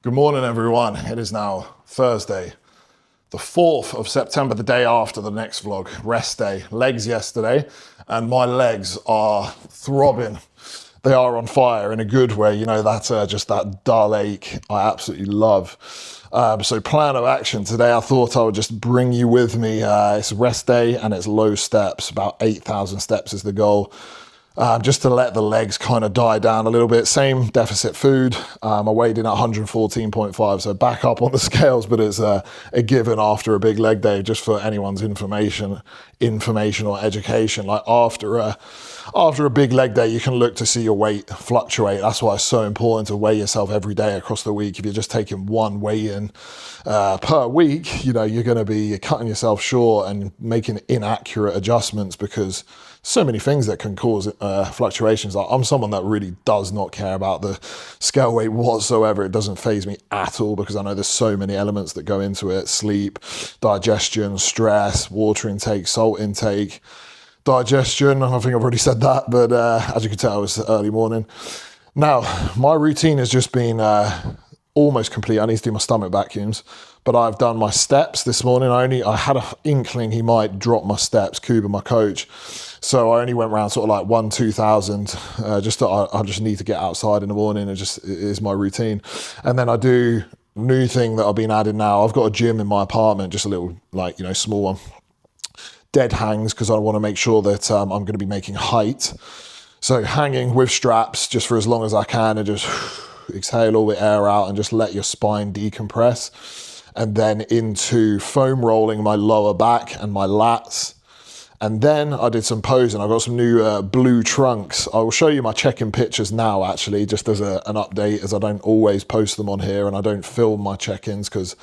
Good morning, everyone. It is now Thursday, the 4th of September, the day after the next vlog, rest day. Legs yesterday, and my legs are throbbing. They are on fire in a good way. You know, that's just that dull ache I absolutely love. So plan of action today, I thought I would just bring you with me. It's rest day and it's low steps, about 8,000 steps is the goal. Just to let the legs kind of die down a little bit. Same deficit food. I weighed in at 114.5, so back up on the scales, but it's a given after a big leg day, just for anyone's information or education. Like after a big leg day, you can look to see your weight fluctuate. That's why it's so important to weigh yourself every day across the week. If you're just taking one weigh-in per week, you know, you're going to be cutting yourself short and making inaccurate adjustments, because so many things that can cause fluctuations. Like, I'm someone that really does not care about the scale weight whatsoever. It doesn't faze me at all, because I know there's so many elements that go into it: sleep, digestion, stress, water intake, salt intake. Digestion, I think I've already said that, but as you can tell, it's early morning. Now, my routine has just been almost complete. I need to do my stomach vacuums, but I've done my steps this morning. I had an inkling he might drop my steps, Kuba, my coach. So I only went around sort of like 2,000. I just need to get outside in the morning. It is my routine. And then I do new thing that I've been adding now. I've got a gym in my apartment, just a little, like, you know, small one. Dead hangs, because I want to make sure that I'm going to be making height. So hanging with straps just for as long as I can, and just exhale all the air out and just let your spine decompress. And then into foam rolling my lower back and my lats. And then I did some posing. I got some new blue trunks. I will show you my check-in pictures now, actually, just as an update, as I don't always post them on here, and I don't film my check-ins because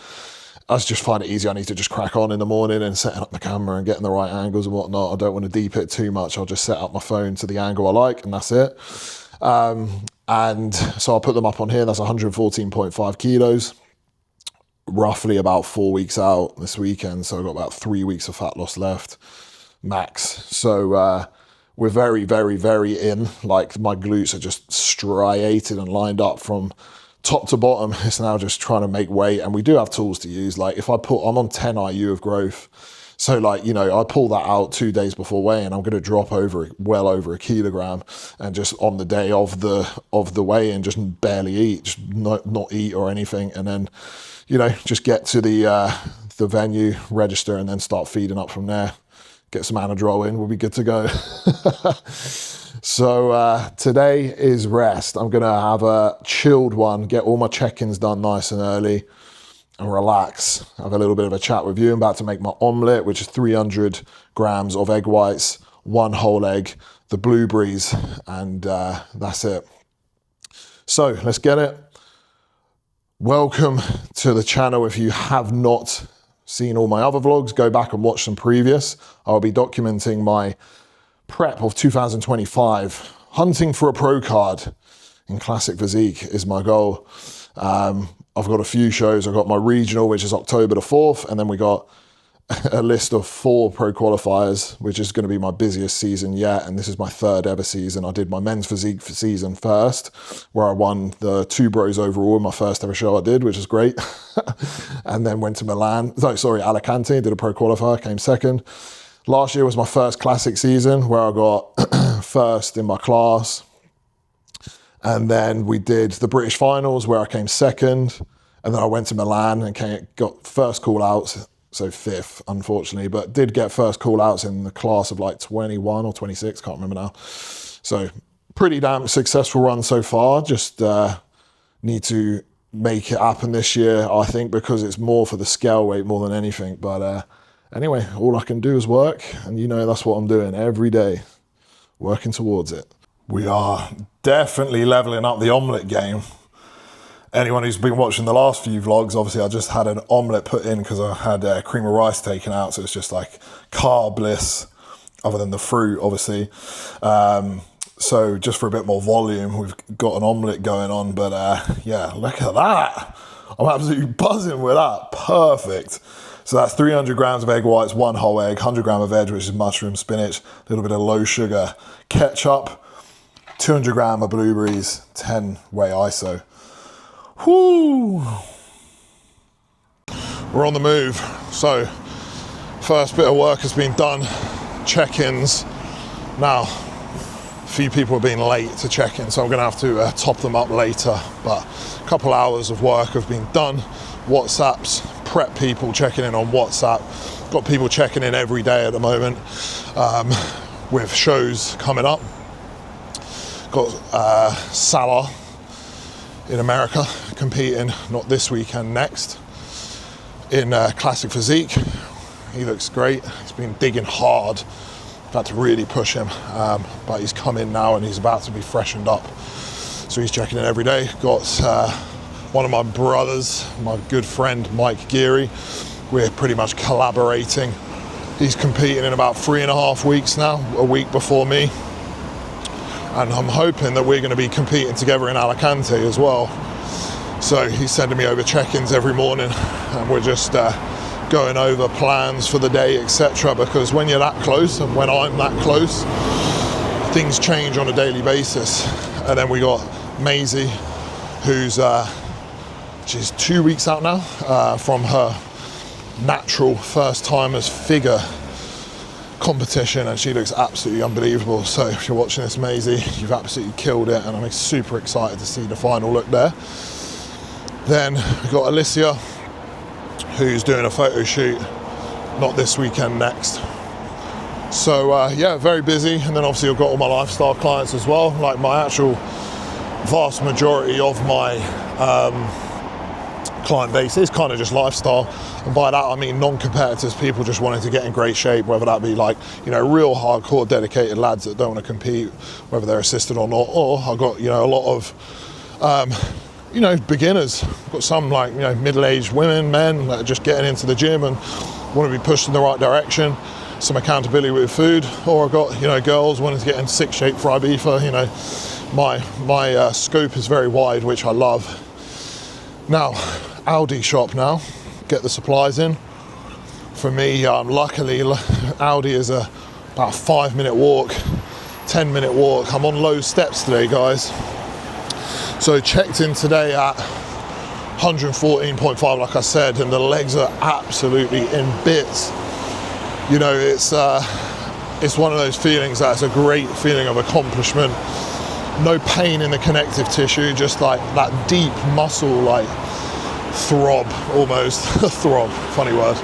I just find it easy. I need to just crack on in the morning and setting up the camera and getting the right angles and whatnot. I don't want to deep it too much. I'll just set up my phone to the angle I like, and that's it. And so I'll put them up on here. That's 114.5 kilos. Roughly about 4 weeks out this weekend. So I've got about 3 weeks of fat loss left, max. So we're very, very, very in. Like, my glutes are just striated and lined up from top to bottom. It's now just trying to make weight, and we do have tools to use. Like, if I'm on 10 IU of growth, so like, you know, I pull that out 2 days before weigh, and I'm going to drop well over a kilogram, and just on the day of the weigh in, just barely eat, just not eat or anything, and then, you know, just get to the venue, register, and then start feeding up from there. Get some Anadrol in, we'll be good to go. So today is rest. I'm going to have a chilled one, get all my check-ins done nice and early, and relax. Have a little bit of a chat with you. I'm about to make my omelette, which is 300 grams of egg whites, 1 whole egg, the blueberries, and that's it. So let's get it. Welcome to the channel. If you have not seen all my other vlogs, go back and watch some previous. I'll be documenting my prep of 2025. Hunting for a pro card in classic physique is my goal. I've got a few shows. I've got my regional, which is October the 4th, and then we got a list of 4 pro qualifiers, which is going to be my busiest season yet, and this is my 3rd ever season. I did my men's physique season first, where I won the 2 bros overall in my first ever show I did, which is great. And then went to Alicante, did a pro qualifier, came 2nd. Last year was my first classic season, where I got 1st in my class. And then we did the British finals, where I came 2nd. And then I went to Milan and got first call outs. So 5th, unfortunately, but did get first call outs in the class of like 21 or 26, can't remember now. So pretty damn successful run so far. Just need to make it happen this year, I think, because it's more for the scale weight more than anything. But anyway, all I can do is work, and you know that's what I'm doing every day, working towards it. We are definitely leveling up the omelette game. Anyone who's been watching the last few vlogs, obviously I just had an omelette put in because I had cream of rice taken out, so it's just like carbless, other than the fruit, obviously. So just for a bit more volume, we've got an omelette going on, but yeah, look at that. I'm absolutely buzzing with that. Perfect. So that's 300 grams of egg whites, 1 whole egg, 100 grams of veg, which is mushroom, spinach, a little bit of low sugar ketchup, 200 grams of blueberries, 10 whey iso. Whoo! We're on the move. So, first bit of work has been done. Check-ins. Now, a few people have been late to check in, so I'm gonna have to top them up later. But a couple hours of work have been done. WhatsApps, prep people checking in on WhatsApp. Got people checking in every day at the moment with shows coming up. Got Salah in America competing, not this weekend, next, in Classic Physique. He looks great. He's been digging hard. I've had to really push him, but he's come in now and he's about to be freshened up. So he's checking in every day. Got one of my brothers, my good friend Mike Geary. We're pretty much collaborating. He's competing in about 3.5 weeks now, a week before me. And I'm hoping that we're going to be competing together in Alicante as well. So he's sending me over check-ins every morning, and we're just going over plans for the day, etc. Because when you're that close, and when I'm that close, things change on a daily basis. And then we got Maisie, who's she's 2 weeks out now from her natural first-timers figure competition, and she looks absolutely unbelievable. So if you're watching this, Maisie, you've absolutely killed it, and I'm super excited to see the final look there. Then we've got Alicia, who's doing a photo shoot, not this weekend, next. So yeah, very busy. And then obviously I've got all my lifestyle clients as well. Like my actual vast majority of my client base is kind of just lifestyle, and by that I mean non-competitors, people just wanting to get in great shape, whether that be like, you know, real hardcore dedicated lads that don't want to compete, whether they're assisted or not, or I've got, you know, a lot of you know, beginners. I've got some like, you know, middle-aged women, men that are just getting into the gym and want to be pushed in the right direction, some accountability with food, or I've got, you know, girls wanting to get in sick shape for Ibiza. You know, my scope is very wide, which I love. Now, Aldi shop now, get the supplies in. For me, luckily, Aldi is about a 5-minute walk, 10-minute walk. I'm on low steps today, guys. So checked in today at 114.5, like I said, and the legs are absolutely in bits. You know, it's one of those feelings that's a great feeling of accomplishment. No pain in the connective tissue, just like that deep muscle, like throb almost. Throb, funny word.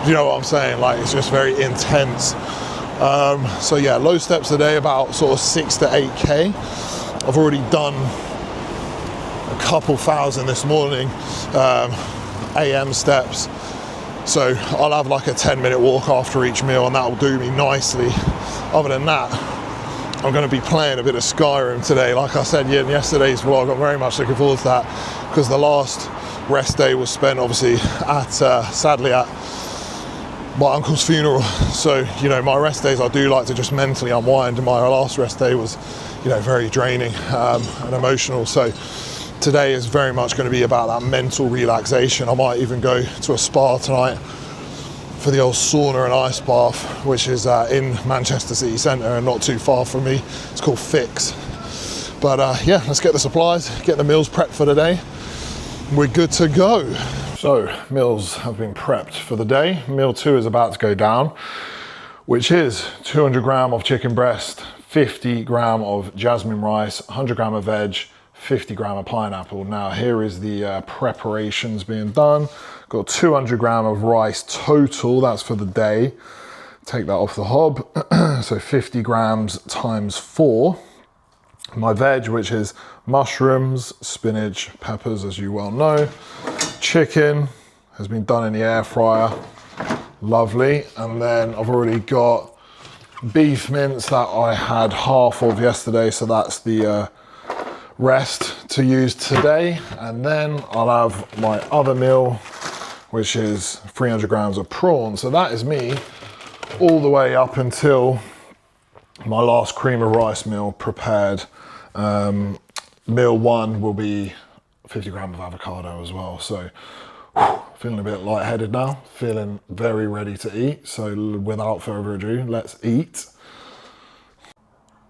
You know what I'm saying? Like, it's just very intense. So yeah, low steps a day, about sort of 6 to 8K. I've already done a couple thousand this morning, AM steps. So I'll have like a 10-minute walk after each meal, and that'll do me nicely. Other than that, I'm going to be playing a bit of Skyrim today. Like I said in yesterday's vlog, I'm very much looking forward to that, because the last rest day was spent obviously at, sadly, at my uncle's funeral. So, you know, my rest days, I do like to just mentally unwind, and my last rest day was, you know, very draining and emotional. So today is very much going to be about that mental relaxation. I might even go to a spa tonight for the old sauna and ice bath, which is in Manchester City Centre and not too far from me. It's called Fix. But yeah, let's get the supplies, get the meals prepped for the day. We're good to go. So meals have been prepped for the day. Meal 2 is about to go down, which is 200 gram of chicken breast, 50 gram of jasmine rice, 100 gram of veg, 50 gram of pineapple. Now here is the preparations being done. Got 200 gram of rice total, that's for the day. Take that off the hob. So 50 grams times 4. My veg, which is mushrooms, spinach, peppers, as you well know. Chicken has been done in the air fryer. Lovely. And then I've already got beef mince that I had half of yesterday, so that's the rest to use today. And then I'll have my other meal, which is 300 grams of prawns. So that is me all the way up until my last cream of rice meal prepared. Meal 1 will be 50 grams of avocado as well. So feeling a bit lightheaded now, feeling very ready to eat. So without further ado, let's eat.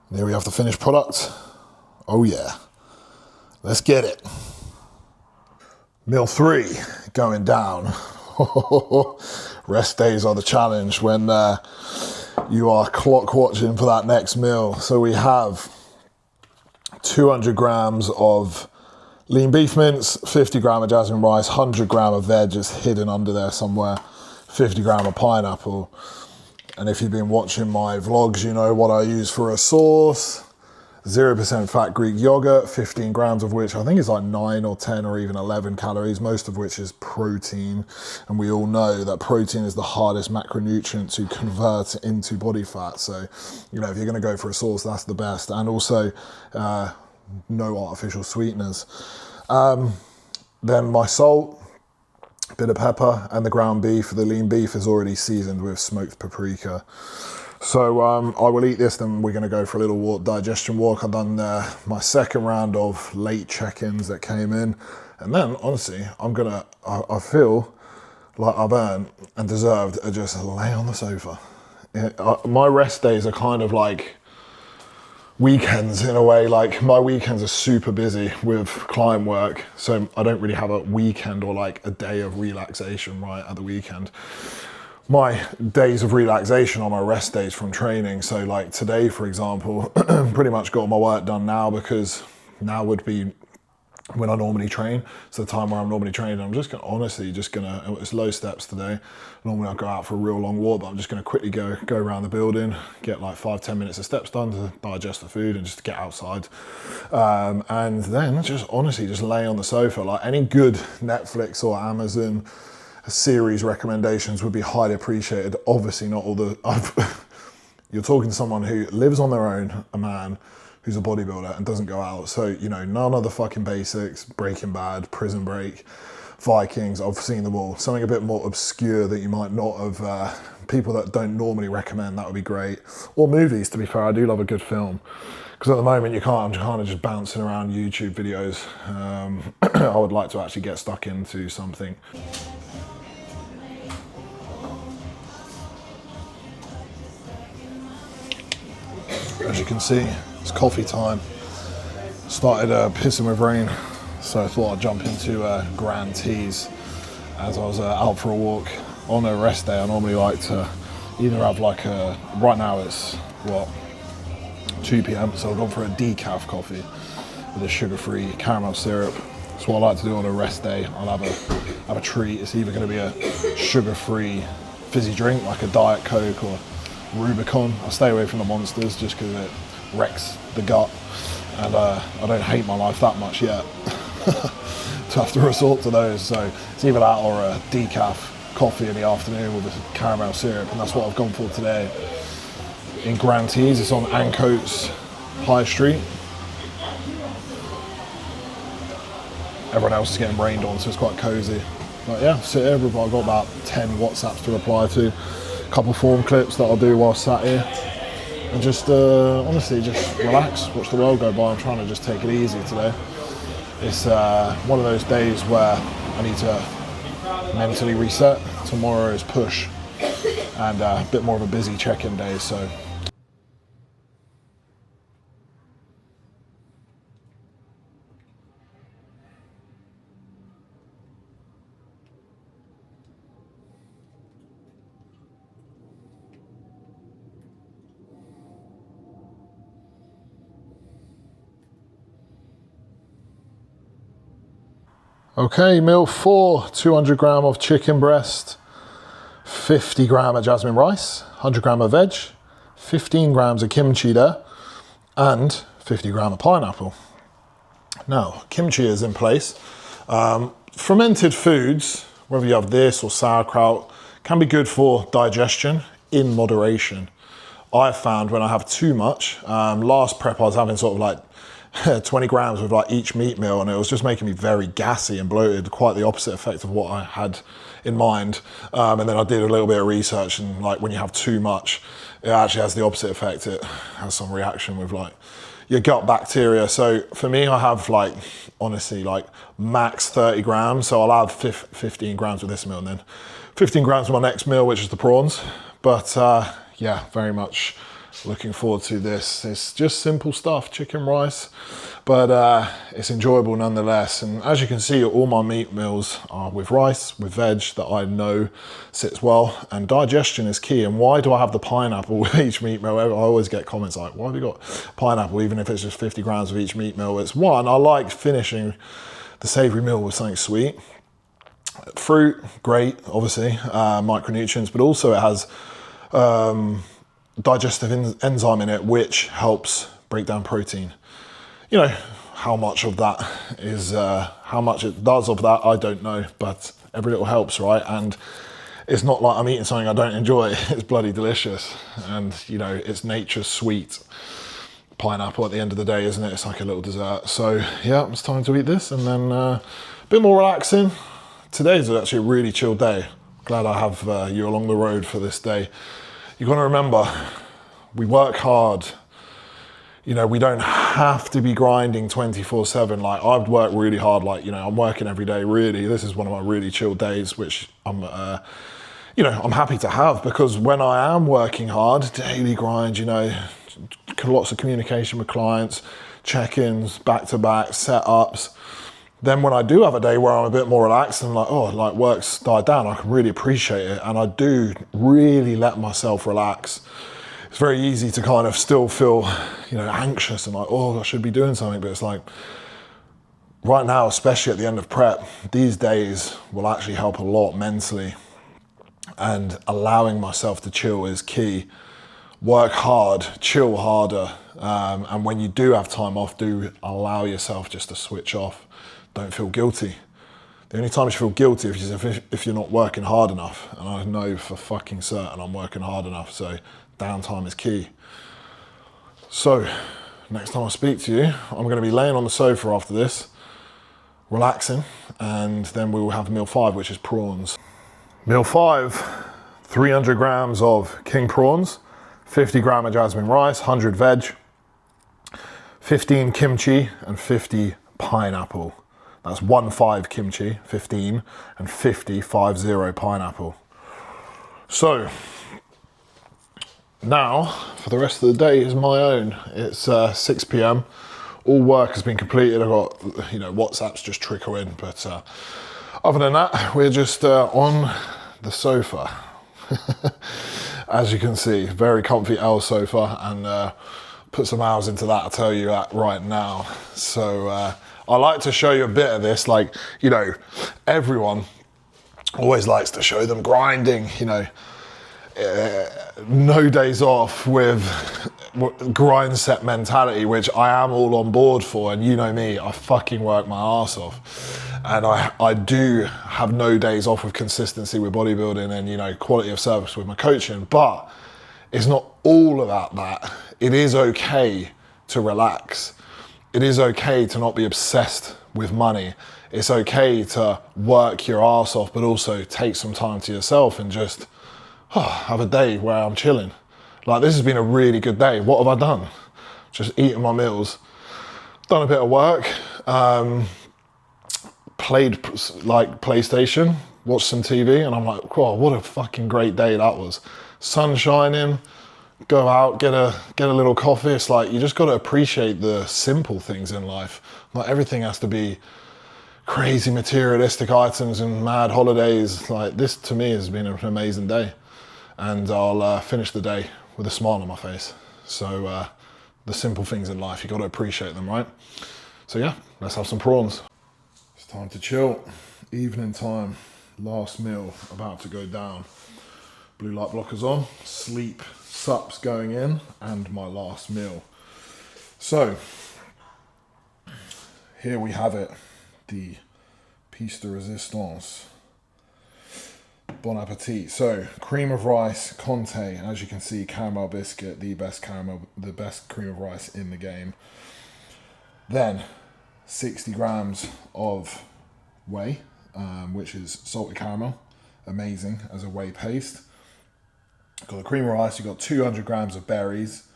There we have the finished product. Oh yeah, let's get it. Meal 3 going down. Rest days are the challenge when you are clock watching for that next meal. So we have 200 grams of lean beef mince, 50 gram of jasmine rice, 100 gram of veg is hidden under there somewhere, 50 gram of pineapple. And if you've been watching my vlogs, you know what I use for a sauce. 0% fat Greek yogurt, 15 grams of which I think is like 9 or 10 or even 11 calories, most of which is protein. And we all know that protein is the hardest macronutrient to convert into body fat. So, you know, if you're gonna go for a sauce, that's the best. And also, no artificial sweeteners. Then my salt, bit of pepper, and the ground beef. The lean beef is already seasoned with smoked paprika. So I will eat this, then we're gonna go for a little walk, digestion walk. I've done my second round of late check-ins that came in. And then honestly, I feel like I've earned and deserved to just lay on the sofa. My rest days are kind of like weekends in a way. Like my weekends are super busy with client work, so I don't really have a weekend or like a day of relaxation right at the weekend. My days of relaxation are my rest days from training. So like today, for example, pretty much got all my work done now, because now would be when I normally train. So the time where I'm normally training, I'm just gonna, honestly, it's low steps today. Normally I'll go out for a real long walk, but I'm just gonna quickly go around the building, get like 5-10 minutes of steps done to digest the food and just to get outside. And then just honestly, just lay on the sofa. Like any good Netflix or Amazon series recommendations would be highly appreciated. Obviously not all the, you're talking to someone who lives on their own, a man who's a bodybuilder and doesn't go out. So, you know, none of the fucking basics, Breaking Bad, Prison Break, Vikings, I've seen them all. Something a bit more obscure that you might not have, people that don't normally recommend, that would be great. Or movies, to be fair, I do love a good film. Because at the moment I'm kind of just bouncing around YouTube videos. I would like to actually get stuck into something. As you can see, it's coffee time. Started pissing with rain, so I thought I'd jump into Grand Teas as I was out for a walk. On a rest day, I normally like to either have like right now it's, what, 2 p.m, so I've gone for a decaf coffee with a sugar-free caramel syrup. That's what I like to do on a rest day. I'll have a treat. It's either going to be a sugar-free fizzy drink, like a Diet Coke or Rubicon. I stay away from the monsters just because it wrecks the gut, and I don't hate my life that much yet to have to resort to those. So it's either that or a decaf coffee in the afternoon with a caramel syrup, and that's what I've gone for today. In Grand Teas, it's on Ancoats High Street. Everyone else is getting rained on, so it's quite cozy. But yeah, sit here. I've got about 10 WhatsApps to reply to. Couple form clips that I'll do while sat here, and just honestly just relax, watch the world go by. I'm trying to just take it easy today. It's one of those days where I need to mentally reset. Tomorrow is push and a bit more of a busy check-in day, so okay, meal 4, 200 gram of chicken breast, 50 gram of jasmine rice, 100 gram of veg, 15 grams of kimchi there, and 50 gram of pineapple. Now, kimchi is in place. Fermented foods, whether you have this or sauerkraut, can be good for digestion in moderation. I've found when I have too much, last prep I was having sort of like 20 grams with like each meat meal, and it was just making me very gassy and bloated, quite the opposite effect of what I had in mind. And then I did a little bit of research, and like when you have too much, it actually has the opposite effect. It has some reaction with like your gut bacteria. So for me, I have like, honestly, like max 30 grams. So I'll have 15 grams with this meal and then 15 grams with my next meal, which is the prawns. But yeah, very much Looking forward to this. It's just simple stuff, chicken, rice, but it's enjoyable nonetheless. And as you can see, all my meat meals are with rice, with veg that I know sits well. And digestion is key. And why do I have the pineapple with each meat meal? I always get comments like, why have you got pineapple, even if it's just 50 grams of each meat meal? It's one, I like finishing the savory meal with something sweet. Fruit, great, obviously, micronutrients, but also it has digestive enzyme in it, which helps break down protein. You know, how much of that is, how much it does of that, I don't know, but every little helps, right? And it's not like I'm eating something I don't enjoy. It's bloody delicious. And, you know, it's nature's sweet pineapple at the end of the day, isn't it? It's like a little dessert. So yeah, it's time to eat this, and then a bit more relaxing. Today's actually a really chill day. Glad I have you along the road for this day. You've got to remember, we work hard. You know, we don't have to be grinding 24/7. Like, I've worked really hard. Like, you know, I'm working every day, really. This is one of my really chill days, which I'm, you know, I'm happy to have, because when I am working hard, daily grind, you know, lots of communication with clients, check-ins, back-to-back, setups. Then when I do have a day where I'm a bit more relaxed and like, oh, like work's died down, I can really appreciate it. And I do really let myself relax. It's very easy to kind of still feel, you know, anxious and like, oh, I should be doing something. But it's like, right now, especially at the end of prep, these days will actually help a lot mentally. And allowing myself to chill is key. Work hard, chill harder. And when you do have time off, do allow yourself just to switch off. Don't feel guilty. The only time you feel guilty is if you're not working hard enough. And I know for fucking certain I'm working hard enough, so downtime is key. So, next time I speak to you, I'm going to be laying on the sofa after this, relaxing, and then we will have meal 5, which is prawns. Meal 5, 300 grams of king prawns, 50 gram of jasmine rice, 100 veg, 15 kimchi, and 50 pineapple. That's 15 kimchi, 15, and 50 pineapple. So, now, for the rest of the day is my own. It's 6 p.m. All work has been completed. I've got, you know, WhatsApps just trickle in. But other than that, we're just on the sofa. As you can see, very comfy L sofa, and put some hours into that, I'll tell you that right now. So I like to show you a bit of this. Like, you know, everyone always likes to show them grinding, you know, no days off with grind set mentality, which I am all on board for. And you know me, I fucking work my ass off. And I do have no days off with consistency with bodybuilding and, you know, quality of service with my coaching. But it's not all about that. It is okay to relax. It is okay to not be obsessed with money. It's okay to work your ass off, but also take some time to yourself and just have a day where I'm chilling. Like, this has been a really good day. What have I done? Just eating my meals, done a bit of work, played like PlayStation, watched some TV, and I'm like, wow, what a fucking great day that was. Sun shining, go out, get a little coffee. It's like, you just got to appreciate the simple things in life. Not everything has to be crazy materialistic items and mad holidays. Like, this to me has been an amazing day, and I'll finish the day with a smile on my face. So the simple things in life, you got to appreciate them, right? So yeah, let's have some prawns. It's time to chill. Evening time, last meal about to go down. Blue light blockers on, sleep, sups going in, and my last meal. So, here we have it, the piece de resistance. Bon appetit. So, cream of rice, Conte, as you can see, caramel biscuit, the best cream of rice in the game. Then, 60 grams of whey, which is salted caramel, amazing as a whey paste. Got the cream of rice, you've got 200 grams of berries,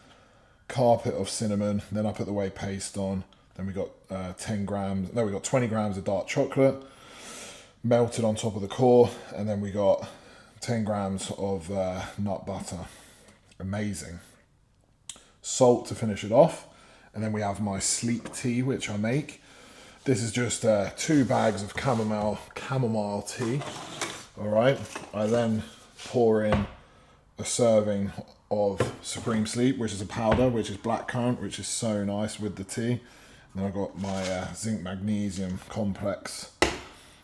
carpet of cinnamon, then I put the whey paste on, then we got 20 grams of dark chocolate, melted on top of the core, and then we got 10 grams of nut butter. Amazing. salt to finish it off. And then we have my sleep tea, which I make. This is just 2 bags of chamomile tea. All right. I then pour in a serving of Supreme Sleep, which is a powder, which is blackcurrant, which is so nice with the tea. And then I've got my zinc magnesium complex,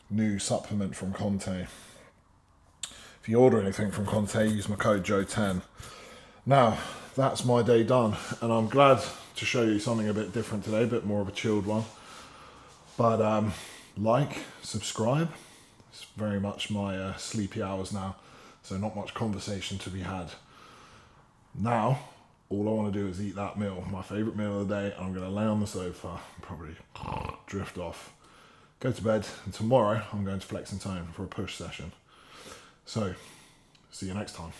new supplement from Conte. If you order anything from Conte, use my code Joe10. Now, that's my day done, and I'm glad to show you something a bit different today, a bit more of a chilled one. But like, subscribe. It's very much my sleepy hours now, so not much conversation to be had. Now, all I want to do is eat that meal, my favourite meal of the day, and I'm going to lay on the sofa and probably drift off, go to bed, and tomorrow I'm going to Flex and Tone for a push session. So, see you next time.